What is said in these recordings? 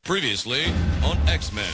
Previously on X-Men.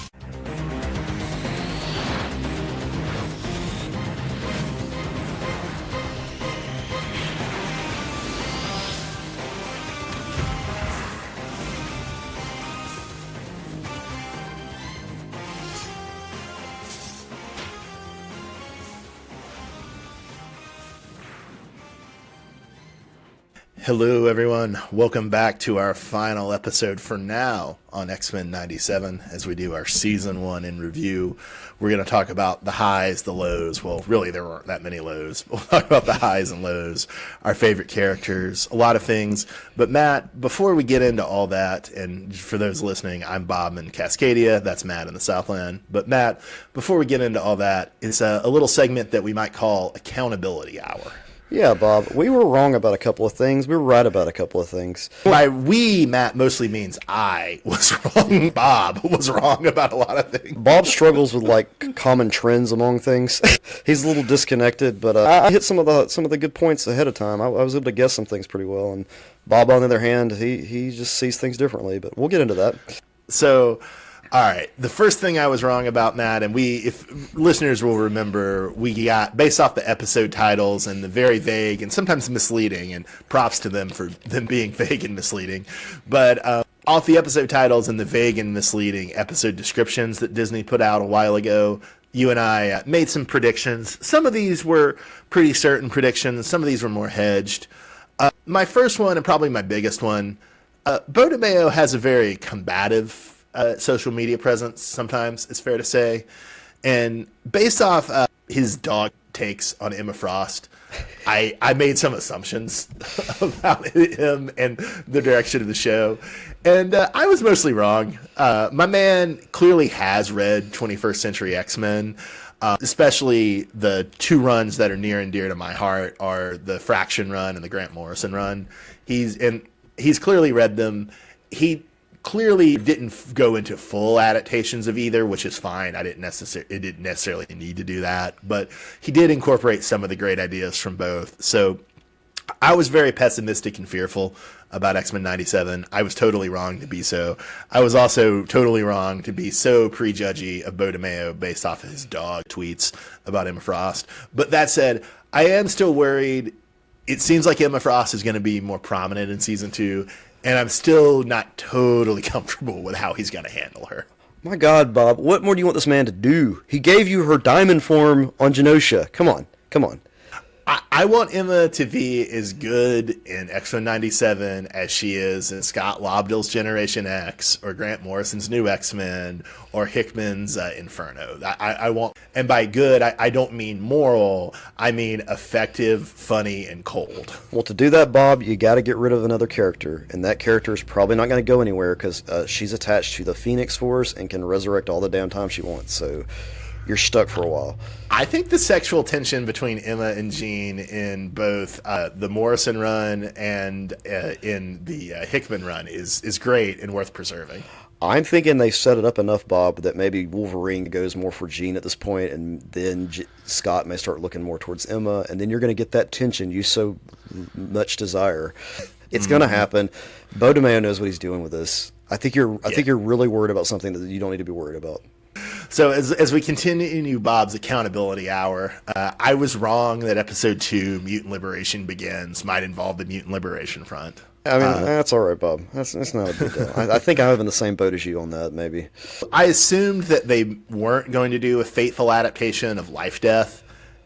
Hello everyone, welcome back to our final episode for now on X-Men 97 as we do our Season 1 in review. We're going to talk about the highs, the lows. Well, really there weren't that many lows. We'll talk about the highs and lows, our favorite characters, a lot of things. But Matt, before we get into all that, and for those listening, I'm Bob in Cascadia, that's Matt in the Southland. But Matt, before we get into all that, it's a little segment that we might call Accountability Hour. Yeah, Bob, we were wrong about a couple of things. We were right about a couple of things. By we, Matt, mostly means I was wrong. Bob was wrong about a lot of things. Bob struggles with, common trends among things. He's a little disconnected, but I hit some of the good points ahead of time. I was able to guess some things pretty well, and Bob, on the other hand, he just sees things differently, but we'll get into that. So, all right, the first thing I was wrong about, Matt, and if listeners will remember, we got, based off the episode titles and the very vague and sometimes misleading, and props to them for them being vague and misleading, but off the episode titles and the vague and misleading episode descriptions that Disney put out a while ago, you and I made some predictions. Some of these were pretty certain predictions, some of these were more hedged. My first one, and probably my biggest one, Bo DeMeo has a very combative social media presence, sometimes, it's fair to say. And based off his dog takes on Emma Frost, I made some assumptions about him and the direction of the show. And I was mostly wrong. My man clearly has read 21st Century X-Men, especially the two runs that are near and dear to my heart are the Fraction run and the Grant Morrison run. He's clearly read them. He clearly didn't go into full adaptations of either, which is fine. It didn't necessarily need to do that, but he did incorporate some of the great ideas from both. So I was very pessimistic and fearful about X-Men 97. I was totally wrong to be so. I was also totally wrong to be so prejudgy of Bo DeMeo based off of his dog tweets about Emma Frost. But that said, I am still worried. It seems like Emma Frost is going to be more prominent in season 2. And I'm still not totally comfortable with how he's going to handle her. My God, Bob, what more do you want this man to do? He gave you her diamond form on Genosha. Come on. I want Emma to be as good in X-Men 97 as she is in Scott Lobdell's Generation X or Grant Morrison's New X-Men or Hickman's Inferno. I want, and by good, I don't mean moral. I mean effective, funny, and cold. Well, to do that, Bob, you got to get rid of another character, and that character is probably not going to go anywhere because she's attached to the Phoenix Force and can resurrect all the damn time she wants. So you're stuck for a while. I think the sexual tension between Emma and Jean in both the Morrison run and in the Hickman run is great and worth preserving. I'm thinking they set it up enough, Bob, that maybe Wolverine goes more for Jean at this point, and then Scott may start looking more towards Emma, and then you're going to get that tension you so much desire. It's going to happen. Bo DeMeo knows what he's doing with this. I think you're really worried about something that you don't need to be worried about. So as we continue Bob's accountability hour, I was wrong that episode 2, Mutant Liberation Begins, might involve the Mutant Liberation Front. I mean, that's all right, Bob. That's not a big deal. I think I'm in the same boat as you on that, maybe. I assumed that they weren't going to do a faithful adaptation of Life Death,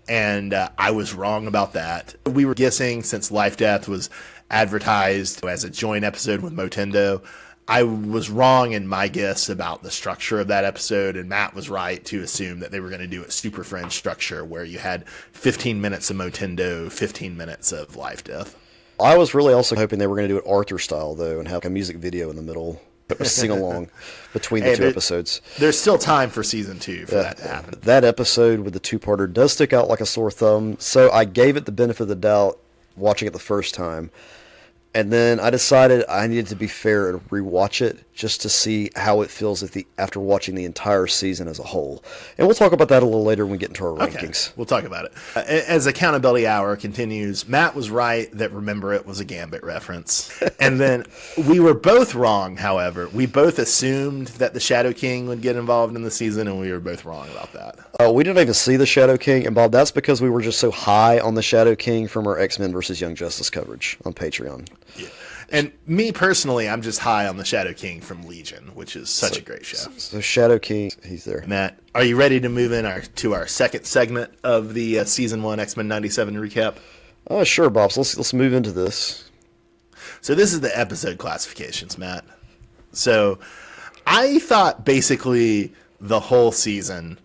and I was wrong about that. We were guessing, since Life Death was advertised as a joint episode with Motendo, I was wrong in my guess about the structure of that episode, and Matt was right to assume that they were going to do a Super Friends structure where you had 15 minutes of Motendo, 15 minutes of Life Death. I was really also hoping they were going to do it Arthur style, though, and have a music video in the middle, sing along between the two episodes. There's still time for season 2 for that to happen. That episode with the two-parter does stick out like a sore thumb, so I gave it the benefit of the doubt watching it the first time. And then I decided I needed to be fair and rewatch it just to see how it feels after watching the entire season as a whole. And we'll talk about that a little later when we get into our rankings. We'll talk about it. As Accountability Hour continues, Matt was right that Remember It was a Gambit reference. And then we were both wrong, however. We both assumed that the Shadow King would get involved in the season, and we were both wrong about that. We didn't even see the Shadow King. And Bob, that's because we were just so high on the Shadow King from our X-Men versus Young Justice coverage on Patreon. Yeah. And me personally, I'm just high on the Shadow King from Legion, which is such a great show. So Shadow King, he's there. Matt, are you ready to move in to our second segment of the Season 1 X-Men 97 recap? Sure, Bob. So let's move into this. So this is the episode classifications, Matt. So I thought basically the whole season,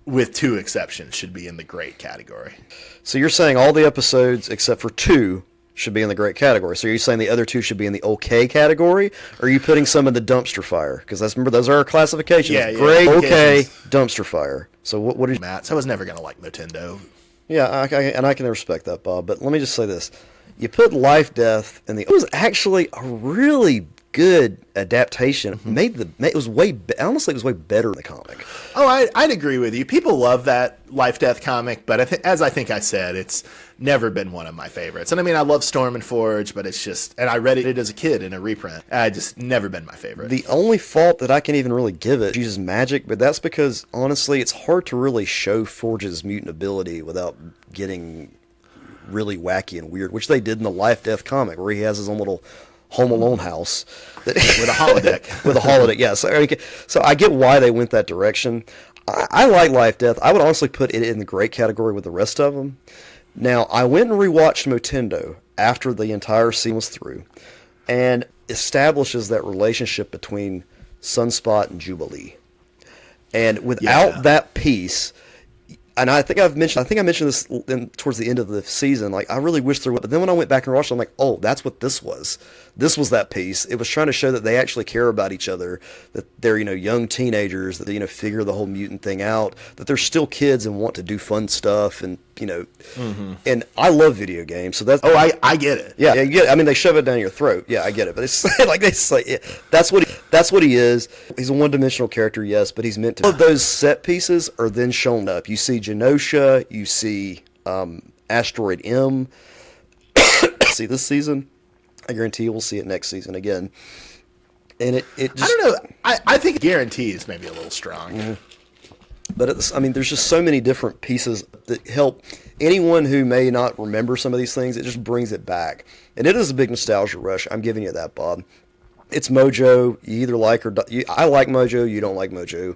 with 2 exceptions, should be in the great category. So you're saying all the episodes except for 2 should be in the great category. So are you saying the other 2 should be in the okay category? Or are you putting some in the dumpster fire? Because remember, those are our classifications. Yeah, great, okay, dumpster fire. So what did you... Matt, so I was never going to like Motendo. Yeah, and I can respect that, Bob. But let me just say this. You put Life, Death in the... It was actually a really good adaptation. It was way... Honestly, it was way better than the comic. Oh, I'd agree with you. People love that Life, Death comic, but as I think I said, it's never been one of my favorites. And I mean, I love Storm and Forge, but it's just... And I read it as a kid in a reprint. Just never been my favorite. The only fault that I can even really give it uses magic, but that's because, honestly, it's hard to really show Forge's mutant ability without getting really wacky and weird, which they did in the Life, Death comic, where he has his own little Home Alone house with a holodeck. With a holodeck, yeah. So I get why they went that direction. I like Life, Death. I would honestly put it in the great category with the rest of them. Now, I went and rewatched Motendo after the entire scene was through, and establishes that relationship between Sunspot and Jubilee. And without that piece, and I think I mentioned this towards the end of the season. Like, I really wish there was, but then when I went back and watched it, I'm like, oh, that's what this was. This was that piece. It was trying to show that they actually care about each other, that they're, young teenagers, that they, figure the whole mutant thing out, that they're still kids and want to do fun stuff, and, and I love video games, so that's... Oh, I get it. Yeah, you get it. I mean, they shove it down your throat. Yeah, I get it. But it's that's what he is. He's a one-dimensional character, yes, but he's meant to... All of those set pieces are then shown up. You see Genosha, you see Asteroid M. See this season? I guarantee you we'll see it next season again. And it just... I don't know. I think guarantee is maybe a little strong. Mm-hmm. But there's just so many different pieces that help anyone who may not remember some of these things. It just brings it back. And it is a big nostalgia rush. I'm giving you that, Bob. It's Mojo. You either like or don't. I like Mojo. You don't like Mojo.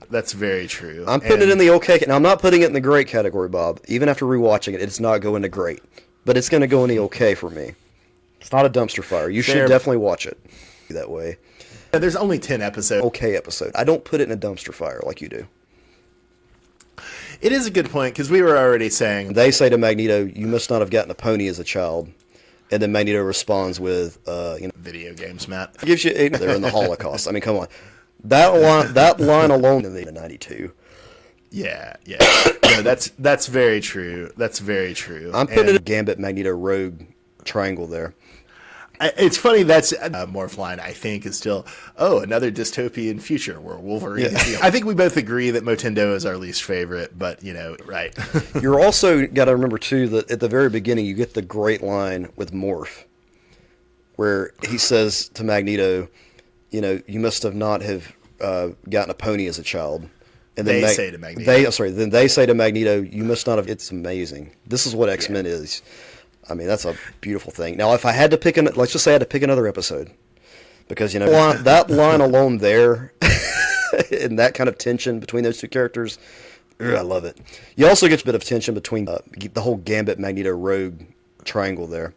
That's very true. I'm putting it in the okay. Now, I'm not putting it in the great category, Bob. Even after rewatching it, it's not going to great. But it's going to go in the okay for me. It's not a dumpster fire. You should definitely watch it that way. Yeah, there's only 10 episodes. Okay episode. I don't put it in a dumpster fire like you do. It is a good point, because we were already saying... They say to Magneto, you must not have gotten a pony as a child. And then Magneto responds with, Video games, Matt. Gives you... They're in the Holocaust. I mean, come on. That line alone in the 92. Yeah. No, that's very true. That's very true. I'm putting a Gambit, Magneto, Rogue triangle there. It's funny, that's Morphline, I think, is still, another dystopian future where Wolverine is the... I think we both agree that Motendo is our least favorite, but, right. You're also got to remember, too, that at the very beginning, you get the great line with Morph, where he says to Magneto, you must have not have gotten a pony as a child. And then they say to Magneto. Then they say to Magneto, you must not have... It's amazing. This is what X-Men is. I mean, that's a beautiful thing. Now, if I had to pick let's just say I had to pick another episode, because that line alone there, and that kind of tension between those two characters, I love it. You also get a bit of tension between the whole Gambit, Magneto, Rogue triangle there.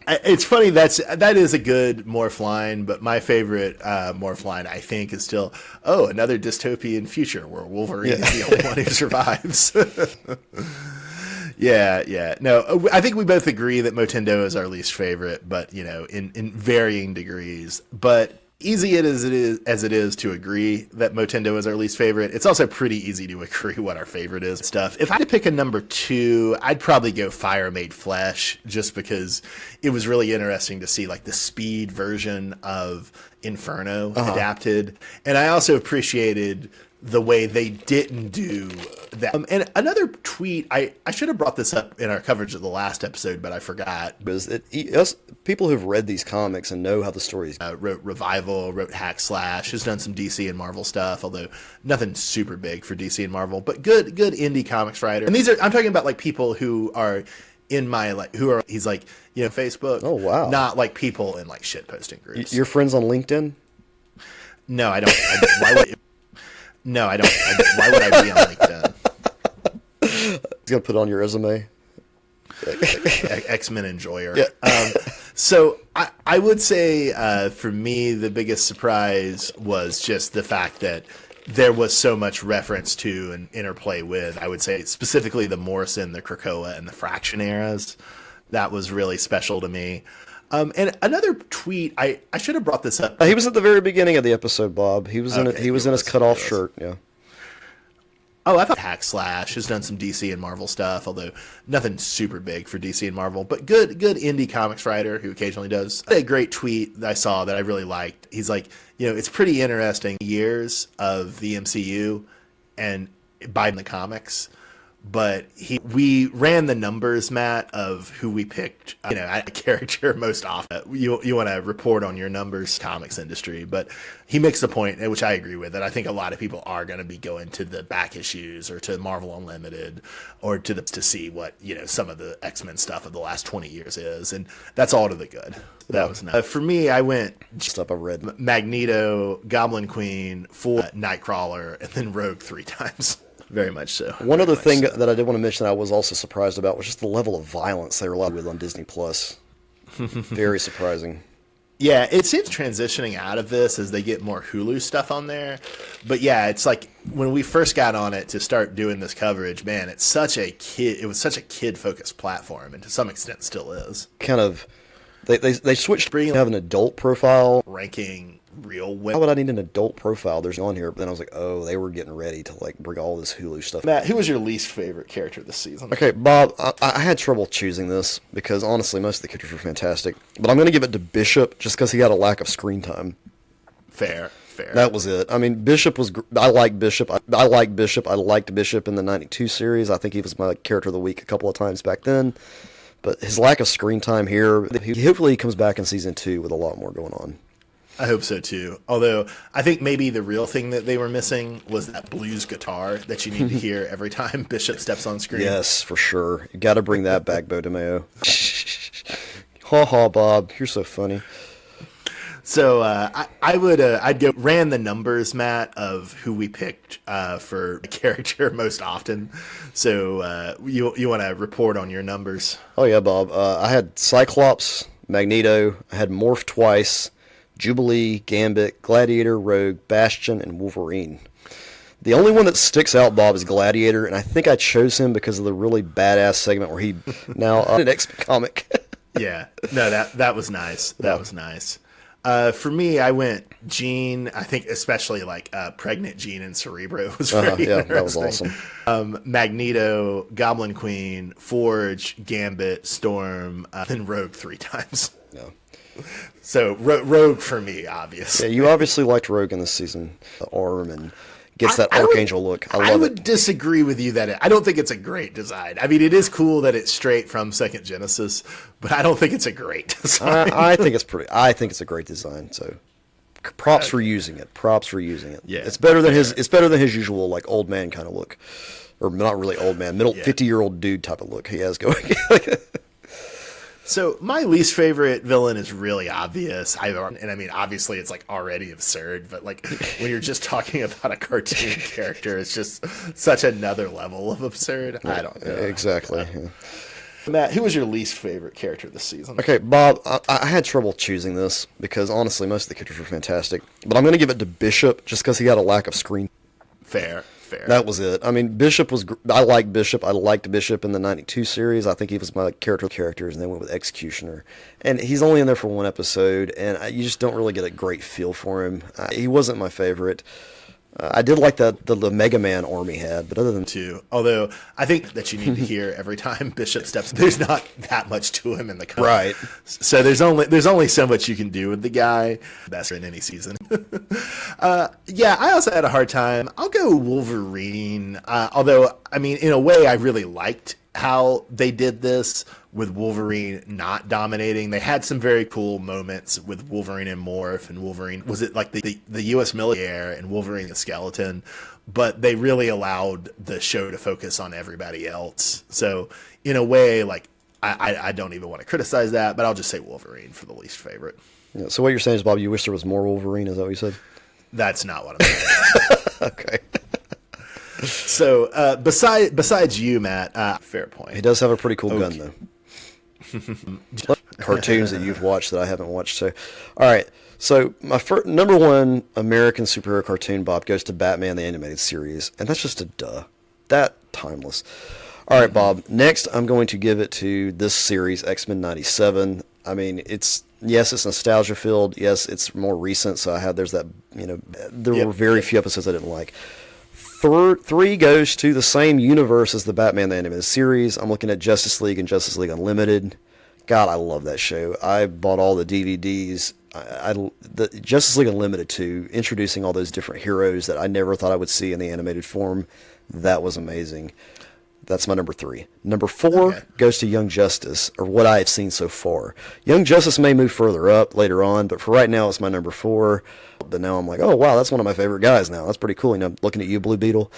It's funny, that is a good Morph line, but my favorite Morph line, I think, is still, another dystopian future where Wolverine is the only one who survives. Yeah. No, I think we both agree that Motendo is our least favorite, but, in varying degrees. But easy as it is to agree that Motendo is our least favorite, it's also pretty easy to agree what our favorite is. Stuff. If I had to pick a number 2, I'd probably go Fire Made Flesh, just because it was really interesting to see like the speed version of Inferno adapted, and I also appreciated the way they didn't do that. And another tweet, I should have brought this up in our coverage of the last episode, but I forgot. Because us people who've read these comics and know how the stories wrote Revival, wrote Hack Slash, has done some DC and Marvel stuff, although nothing super big for DC and Marvel, but good indie comics writer. And I'm talking about like people who are in my he's like, Facebook. Oh wow. Not like people in like shit posting groups. Your friends on LinkedIn? No, I don't. Why would? No, I don't. Why would I be on LinkedIn? He's gonna put it on your resume. X-Men enjoyer. Yeah. So I would say for me the biggest surprise was just the fact that there was so much reference to and interplay with, I would say specifically the Morrison, the Krakoa, and the Fraction eras. That was really special to me. And another tweet, I should have brought this up. He was at the very beginning of the episode, Bob. He was in his cutoff shirt. Yeah. Oh, I thought Hack Slash has done some DC and Marvel stuff, although nothing super big for DC and Marvel, but good indie comics writer who occasionally does. A great tweet that I saw that I really liked. He's like, it's pretty interesting years of the MCU and by the comics, but we ran the numbers, Matt, of who we picked, a character most often. You want to report on your numbers, comics industry, but he makes the point, which I agree with, that I think a lot of people are going to be going to the back issues or to Marvel Unlimited or to see what, some of the X-Men stuff of the last 20 years is. And that's all to the good. That was nice. For me, I went stuff I read. Magneto, Goblin Queen, Nightcrawler, and then Rogue 3 times. Very much so. One other thing that I did want to mention that I was also surprised about was just the level of violence they were allowed with on Disney Plus. Very surprising. Yeah, it seems transitioning out of this as they get more Hulu stuff on there. But yeah, it's like when we first got on it to start doing this coverage, man, it was such a kid-focused platform, and to some extent still is. Kind of, they switched to have an adult profile. Ranking real women. Why would I need an adult profile? There's on here, but then I was like, oh, they were getting ready to like bring all this Hulu stuff. Matt, who was your least favorite character this season? Okay, Bob, I had trouble choosing this because honestly, most of the characters were fantastic, but I'm going to give it to Bishop just because he had a lack of screen time. Fair. That was it. I mean, Bishop was. I like Bishop. I like Bishop. I liked Bishop in the '92 series. I think he was my character of the week a couple of times back then. But his lack of screen time here, hopefully he comes back in season 2 with a lot more going on. I hope so too. Although I think maybe the real thing that they were missing was that blues guitar that you need to hear every time Bishop steps on screen. Yes, for sure. You got to bring that back, Bo DeMeo. Ha ha, Bob, you're so funny. So I'd ran the numbers, Matt, of who we picked for a character most often. So you want to report on your numbers? Oh yeah, Bob. I had Cyclops, Magneto. I had Morph twice. Jubilee, Gambit, Gladiator, Rogue, Bastion, and Wolverine. The only one that sticks out, Bob, is Gladiator, and I think I chose him because of the really badass segment where he now an X-Men comic. Yeah, no, that was nice. That was nice. For me, I went Jean. I think especially like pregnant Jean and Cerebro was very interesting. That was awesome. Magneto, Goblin Queen, Forge, Gambit, Storm, then Rogue 3 times. Yeah. So Rogue for me, obviously. Yeah, you obviously liked Rogue in this season. The arm and gets that Archangel look. I would disagree with you that I don't think it's a great design. I mean, it is cool that it's straight from Second Genesis, but I don't think it's a great design. I think it's a great design. So props for using it. Yeah, it's better than his usual like old man kind of look, or not really old man, 50-year-old dude type of look he has going. So my least favorite villain is really obvious. And I mean, obviously it's like already absurd, but like when you're just talking about a cartoon character, it's just such another level of absurd. I don't know. Exactly. Yeah. Matt, who was your least favorite character this season? Okay, Bob, I had trouble choosing this because honestly, most of the characters were fantastic, but I'm going to give it to Bishop just because he had a lack of screen. Fair. Fair. That was it. I mean, Bishop was. I like Bishop. I liked Bishop in the '92 series. I think he was my characters, and then went with Executioner. And he's only in there for one episode, and you just don't really get a great feel for him. He wasn't my favorite. I did like the Mega Man arm he had, but other than too. Although I think that you need to hear every time Bishop steps, there's not that much to him in the comic. Right. So there's only so much you can do with the guy. That's in any season. Yeah, I also had a hard time. I'll go Wolverine. Although I mean, in a way, I really liked how they did this with Wolverine not dominating. They had some very cool moments with Wolverine and Morph, and Wolverine, was it like the U.S. military and Wolverine the Skeleton, but they really allowed the show to focus on everybody else. So in a way, like, I don't even want to criticize that, but I'll just say Wolverine for the least favorite. Yeah, so what you're saying is, Bob, you wish there was more Wolverine? Is that what you said? That's not what I'm saying. Okay. So besides you, Matt, fair point. He does have a pretty cool gun, though. Cartoons that you've watched that I haven't watched. So, all right. So my number one American superhero cartoon, Bob, goes to Batman the Animated Series, and that's just a duh. That timeless. All right, Bob. Next, I'm going to give it to this series, X-Men '97. I mean, it's nostalgia filled. Yes, it's more recent. So there's that. There were very few episodes I didn't like. 3 goes to the same universe as the Batman the Animated Series. I'm looking at Justice League and Justice League Unlimited. God, I love that show. I bought all the DVDs. The Justice League Unlimited 2, introducing all those different heroes that I never thought I would see in the animated form. That was amazing. That's my number 3. Number 4 goes to Young Justice, or what I have seen so far. Young Justice may move further up later on, but for right now, it's my number 4. But now I'm like, oh, wow, that's one of my favorite guys now. That's pretty cool. Looking at you, Blue Beetle.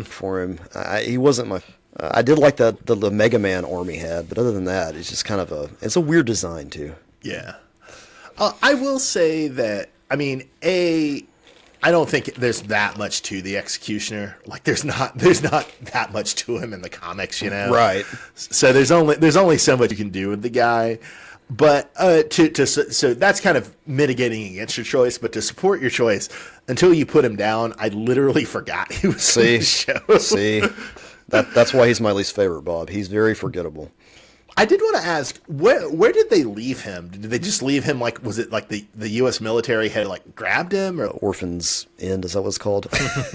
For him. He wasn't my... I did like the Mega Man arm he had, but other than that, it's just kind of it's a weird design, too. Yeah. I will say that, I mean, I don't think there's that much to the Executioner. Like, there's not that much to him in the comics, Right. So there's only so much you can do with the guy. But so that's kind of mitigating against your choice. But to support your choice, until you put him down, I literally forgot he was in the show. See, that's why he's my least favorite, Bob. He's very forgettable. I did want to ask, where did they leave him? Did they just leave him, like, was it like the U.S. military had, like, grabbed him? Or? Orphan's End, is that what it's called?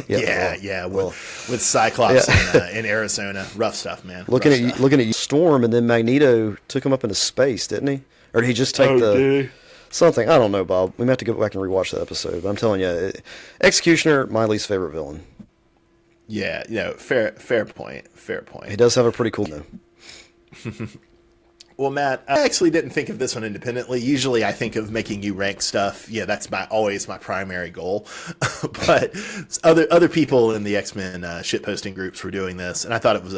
With Cyclops in Arizona. Rough stuff, man. Looking at you, Storm, and then Magneto took him up into space, didn't he? Or did he just take something? I don't know, Bob. We may have to go back and rewatch that episode. But I'm telling you, Executioner, my least favorite villain. Yeah, fair point. He does have a pretty cool though. Well, Matt, I actually didn't think of this one independently. Usually I think of making you rank stuff. Yeah, that's always my primary goal. But other people in the X-Men shitposting groups were doing this, and I thought it was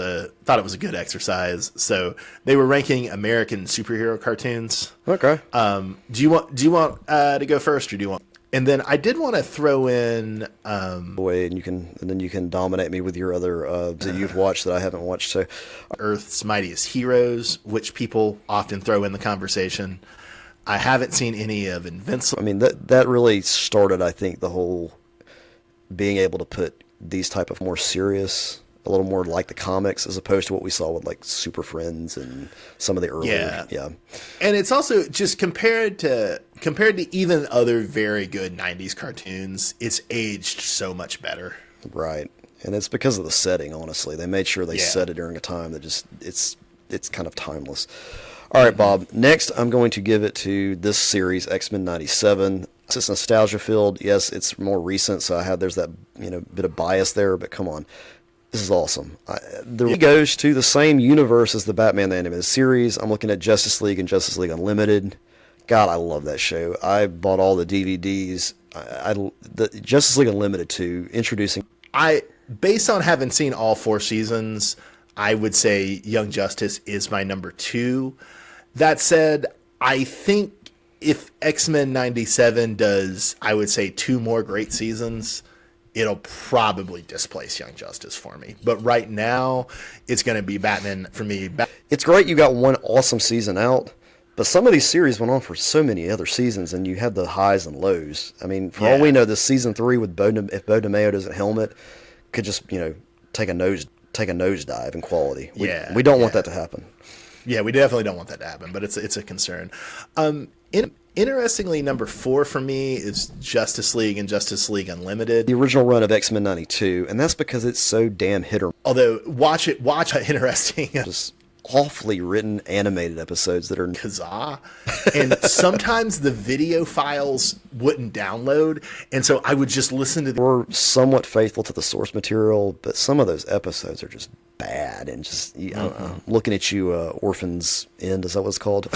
a good exercise. So they were ranking American superhero cartoons. Okay. Do you want to go first, or do you want? And then I did want to throw in and then you can dominate me with your other that you've watched that I haven't watched. So, Earth's Mightiest Heroes, which people often throw in the conversation. I haven't seen any of Invincible. I mean, that really started, I think, the whole being able to put these type of more serious, a little more like the comics, as opposed to what we saw with like Super Friends and some of the earlier. Yeah. And it's also just compared to even other very good 90s cartoons, it's aged so much better. Right. And it's because of the setting, honestly. They made sure they set it during a time that just it's kind of timeless. All right, Bob. Next, I'm going to give it to this series, X-Men '97. It's nostalgia filled. Yes, it's more recent, so there's that bit of bias there. But come on, this is awesome. It goes to the same universe as the Batman the Animated Series. I'm looking at Justice League and Justice League Unlimited. God, I love that show. I bought all the DVDs. The Justice League Unlimited 2, introducing. Based on having seen all 4 seasons, I would say Young Justice is my number 2. That said, I think if X-Men '97 does, I would say 2 more great seasons, it'll probably displace Young Justice for me. But right now, it's going to be Batman for me. It's great you got one awesome season out, But some of these series went on for so many other seasons, and you had the highs and lows. I mean, for all we know, this season 3 with if Bo DeMeo doesn't helmet, could just take a nosedive in quality. We don't want that to happen. Yeah, we definitely don't want that to happen, but it's a concern. Interestingly, number 4 for me is Justice League and Justice League Unlimited. The original run of X-Men 92, and that's because it's so damn hit or... Although, watch interesting... just awfully written animated episodes that are... Kazaa. And sometimes the video files wouldn't download, and so I would just listen to... We're somewhat faithful to the source material, but some of those episodes are just bad, and just... I don't know. Looking at you, Orphan's End, is that what it's called?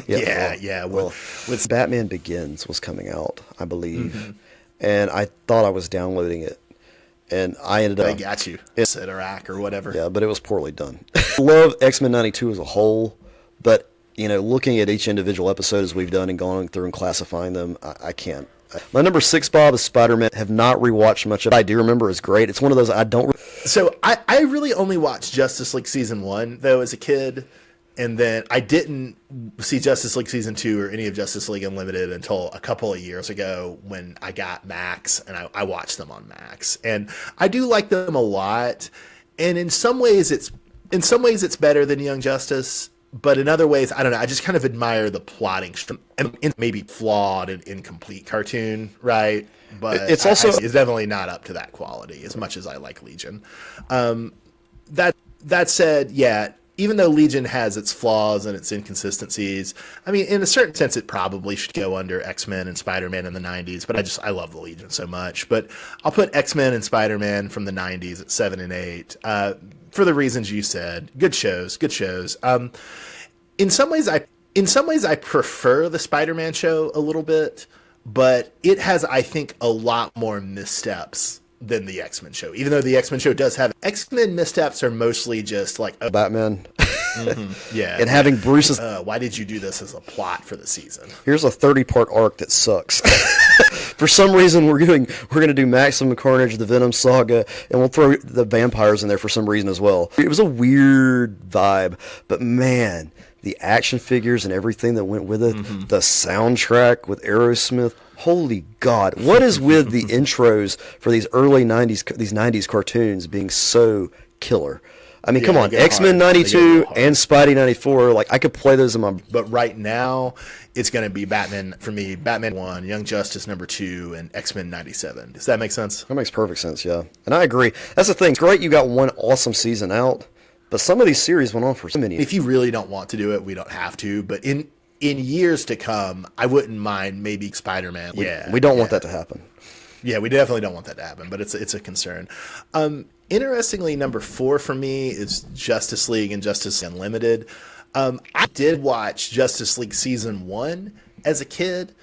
Yeah. Well, with Batman Begins was coming out, I believe, and I thought I was downloading it, and I ended up... They got you. It's at Iraq or whatever. Yeah, but it was poorly done. Love X-Men 92 as a whole, but, looking at each individual episode as we've done and gone through and classifying them, I can't. My number 6, Bob, is Spider-Man. Have not rewatched much of it. I do remember it's great. It's one of those I don't... So I really only watched Justice League Season 1, though, as a kid. And then I didn't see Justice League Season 2 or any of Justice League Unlimited until a couple of years ago when I got Max, and I watched them on Max. And I do like them a lot. And in some ways it's better than Young Justice, but in other ways, I don't know, I just kind of admire the plotting and maybe flawed and incomplete cartoon, right? But it's definitely not up to that quality as much as I like Legion. That said, yeah, even though Legion has its flaws and its inconsistencies, I mean, in a certain sense, it probably should go under X-Men and Spider-Man in the 90s, but I love the Legion so much. But I'll put X-Men and Spider-Man from the 90s at 7 and 8, for the reasons you said. Good shows. In some ways, I prefer the Spider-Man show a little bit, but it has, I think, a lot more missteps than the X-Men show, even though the X-Men show does have... X-Men missteps are mostly just like... Batman. Yeah. And having Bruce's... why did you do this as a plot for the season? Here's a 30-part arc that sucks. For some reason, we're going to do Maximum Carnage, the Venom Saga, and we'll throw the vampires in there for some reason as well. It was a weird vibe, but man, the action figures and everything that went with it, the soundtrack with Aerosmith... Holy God, what is with the intros for these early 90s cartoons being so killer? I mean, come on, X-Men 92 and Spidey 94, like, I could play those in my... But right now, it's going to be Batman, for me, Batman 1, Young Justice number 2, and X-Men 97. Does that make sense? That makes perfect sense, yeah. And I agree. That's the thing. It's great you got one awesome season out, but some of these series went on for so many... If you really don't want to do it, we don't have to, but in years to come, I wouldn't mind maybe Spider-Man. We don't want that to happen. Yeah, we definitely don't want that to happen, but it's a concern. Interestingly, number 4 for me is Justice League and Justice Unlimited. I did watch Justice League Season 1 as a kid,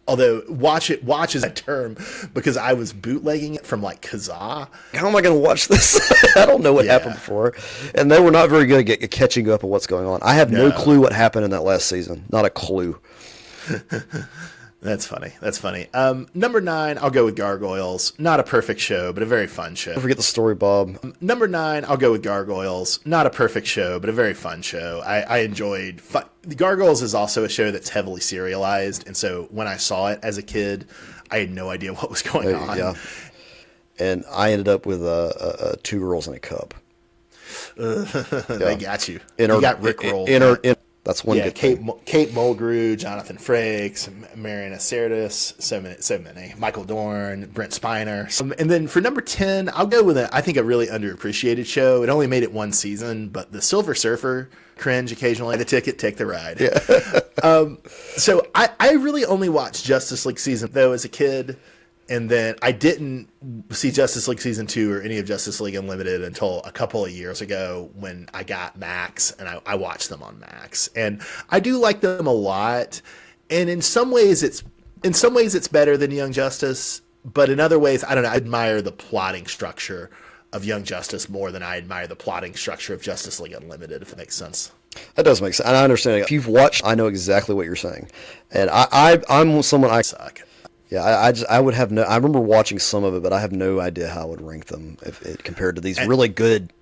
although watch is a term because I was bootlegging it from like Kazaa. How am I going to watch this? I don't know what happened before. And they were not very good at catching up on what's going on. I have no clue what happened in that last season. Not a clue. That's funny. Number 9, I'll go with Gargoyles. Not a perfect show, but a very fun show. Don't forget the story, Bob. Number 9, I'll go with Gargoyles. Not a perfect show, but a very fun show. I enjoyed... Gargoyles is also a show that's heavily serialized, and so when I saw it as a kid, I had no idea what was going on. Yeah. And I ended up with 2 girls in a cup. They got you. You got Rickrolled. That's one good thing. Kate Mulgrew, Jonathan Frakes, Mariana Cerdas, so many. Michael Dorn, Brent Spiner. And then for number 10, I'll go with I think a really underappreciated show. It only made it one season, but The Silver Surfer, cringe occasionally. The ticket, take the ride. Yeah. So I really only watched Justice League season, though, as a kid. And then I didn't see Justice League Season 2 or any of Justice League Unlimited until a couple of years ago when I got Max, and I watched them on Max. And I do like them a lot. And in some ways it's better than Young Justice, but in other ways, I don't know, I admire the plotting structure of Young Justice more than I admire the plotting structure of Justice League Unlimited, if that makes sense. That does make sense. And I understand. If you've watched, I know exactly what you're saying. And I'm someone I suck. Yeah, I would have no. I remember watching some of it, but I have no idea how I would rank them if it compared to these really good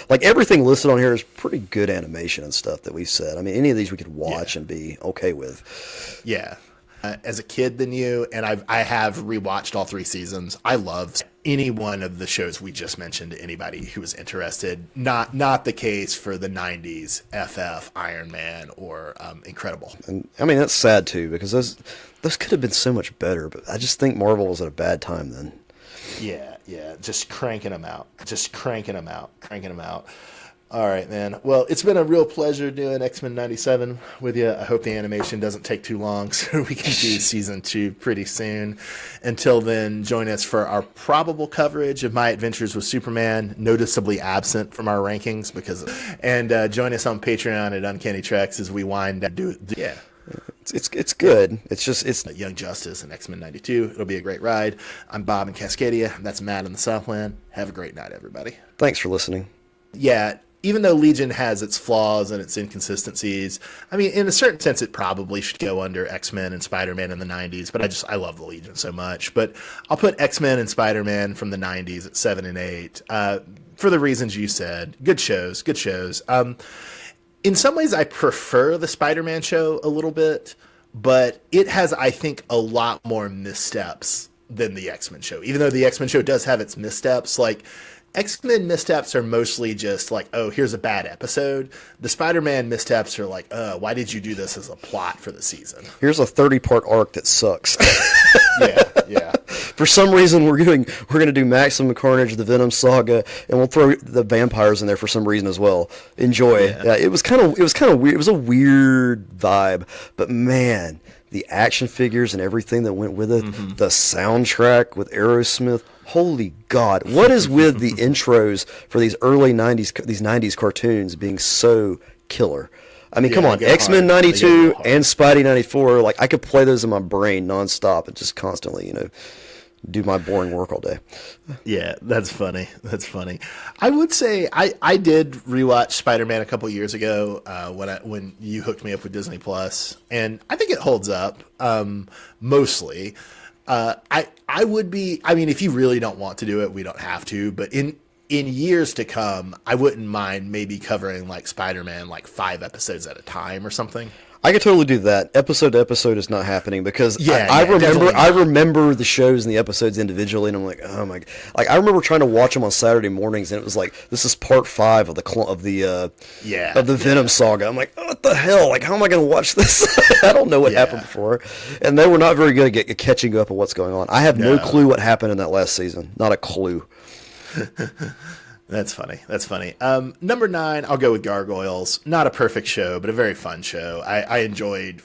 like everything listed on here is pretty good animation and stuff that we said. I mean, any of these we could watch and be okay with. Yeah. As a kid than you, and I have rewatched all 3 seasons. I love any one of the shows we just mentioned to anybody who was interested. Not the case for the 90s FF, Iron Man, or Incredible. And I mean, that's sad too, because those could have been so much better, but I just think Marvel was at a bad time then. Yeah, just cranking them out. All right, man. Well, it's been a real pleasure doing X-Men 97 with you. I hope the animation doesn't take too long so we can do season 2 pretty soon. Until then, join us for our probable coverage of My Adventures with Superman, noticeably absent from our rankings and join us on Patreon at Uncanny Treks as we wind down. Yeah. It's good. It's Young Justice and X-Men 92. It'll be a great ride. I'm Bob in Cascadia. That's Matt in the Southland. Have a great night, everybody. Thanks for listening. Yeah, even though Legion has its flaws and its inconsistencies, I mean, in a certain sense, it probably should go under X-Men and Spider-Man in the 90s, but I love the Legion so much. But I'll put X-Men and Spider-Man from the 90s at 7 and 8 for the reasons you said. Good shows. In some ways, I prefer the Spider-Man show a little bit, but it has, I think, a lot more missteps than the X-Men show. Even though the X-Men show does have its missteps, like X-Men missteps are mostly just like, oh, here's a bad episode. The Spider-Man missteps are like, why did you do this as a plot for the season? Here's a 30-part arc that sucks. Yeah. For some reason, we're gonna do Maximum Carnage, the Venom Saga, and we'll throw the vampires in there for some reason as well. Enjoy. Yeah. It was kind of weird. It was a weird vibe, but man, the action figures and everything that went with it, the soundtrack with Aerosmith. Holy God, what is with the intros for these early 90s cartoons being so killer? I mean, come on, X-Men 92 and Spidey 94, like I could play those in my brain nonstop and just constantly, do my boring work all day. Yeah, that's funny. I would say I did rewatch Spider-Man a couple years ago when you hooked me up with Disney Plus, and I think it holds up mostly. I would be. I mean, if you really don't want to do it, we don't have to. But in years to come, I wouldn't mind maybe covering like Spider-Man like 5 episodes at a time or something. I could totally do that. Episode to episode is not happening because I I remember the shows and the episodes individually, and I'm like, oh my! Like I remember trying to watch them on Saturday mornings, and it was like, this is part 5 of the Venom saga. I'm like, oh, what the hell? Like, how am I going to watch this? I don't know what happened before, and they were not very good at catching up on what's going on. I have no clue what happened in that last season. Not a clue. That's funny. Number 9, I'll go with Gargoyles. Not a perfect show, but a very fun show. I enjoyed.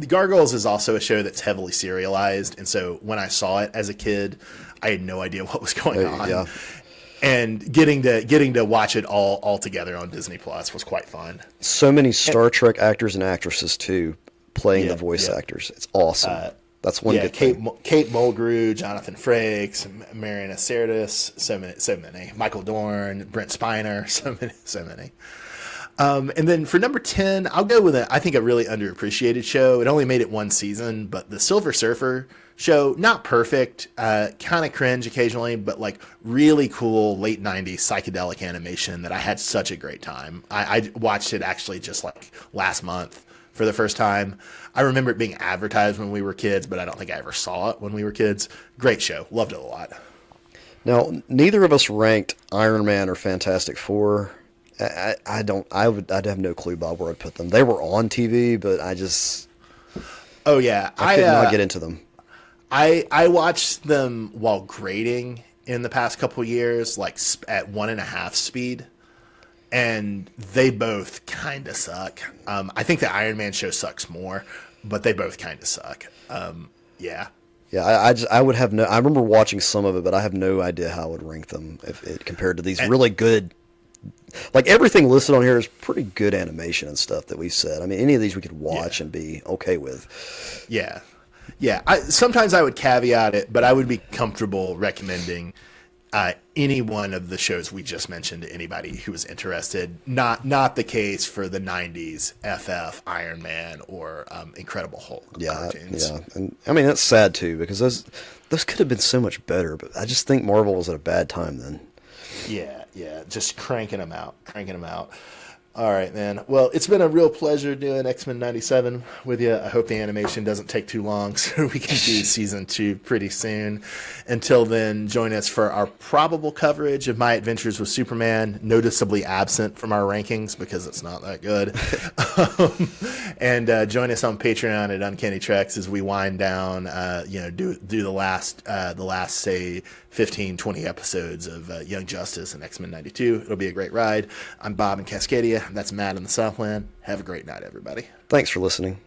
Gargoyles is also a show that's heavily serialized, and so when I saw it as a kid, I had no idea what was going on. Yeah. And getting to watch it all together on Disney Plus was quite fun. So many Star Trek actors and actresses too playing the voice actors. It's awesome. That's one good thing. Kate Mulgrew, Jonathan Frakes, Mariana Sirtis, so many. Michael Dorn, Brent Spiner, so many. And then for number 10, I'll go with I think a really underappreciated show. It only made it 1 season, but the Silver Surfer show, not perfect, kind of cringe occasionally, but like really cool late 90s psychedelic animation that I had such a great time. I watched it actually just like last month for the first time. I remember it being advertised when we were kids, but I don't think I ever saw it when we were kids. Great show. Loved it a lot. Now, neither of us ranked Iron Man or Fantastic Four. I'd have no clue, Bob, where I'd put them. They were on TV, but I just... Oh, yeah. I could not get into them. I watched them while grading in the past couple years, like at 1.5 speed. And they both kind of suck. I think the Iron Man show sucks more, but they both kind of suck. Yeah. Yeah, I would have no. I remember watching some of it, but I have no idea how I would rank them if it compared to these really good. Like everything listed on here is pretty good animation and stuff that we said. I mean, any of these we could watch and be okay with. Yeah. Sometimes I would caveat it, but I would be comfortable recommending any one of the shows we just mentioned to anybody who was interested. Not the case for the 90s FF, Iron Man, or Incredible Hulk cartoons. Yeah, and I mean that's sad too because those could have been so much better. But I just think Marvel was at a bad time then. Yeah, just cranking them out. All right, man. Well, it's been a real pleasure doing X-Men 97 with you. I hope the animation doesn't take too long so we can do season 2 pretty soon. Until then, join us for our probable coverage of My Adventures with Superman, noticeably absent from our rankings because it's not that good. And join us on Patreon at Uncanny Treks as we wind down, do the last, say, 15, 20 episodes of Young Justice and X-Men 92. It'll be a great ride. I'm Bob in Cascadia. That's Matt in the Southland. Have a great night, everybody. Thanks for listening.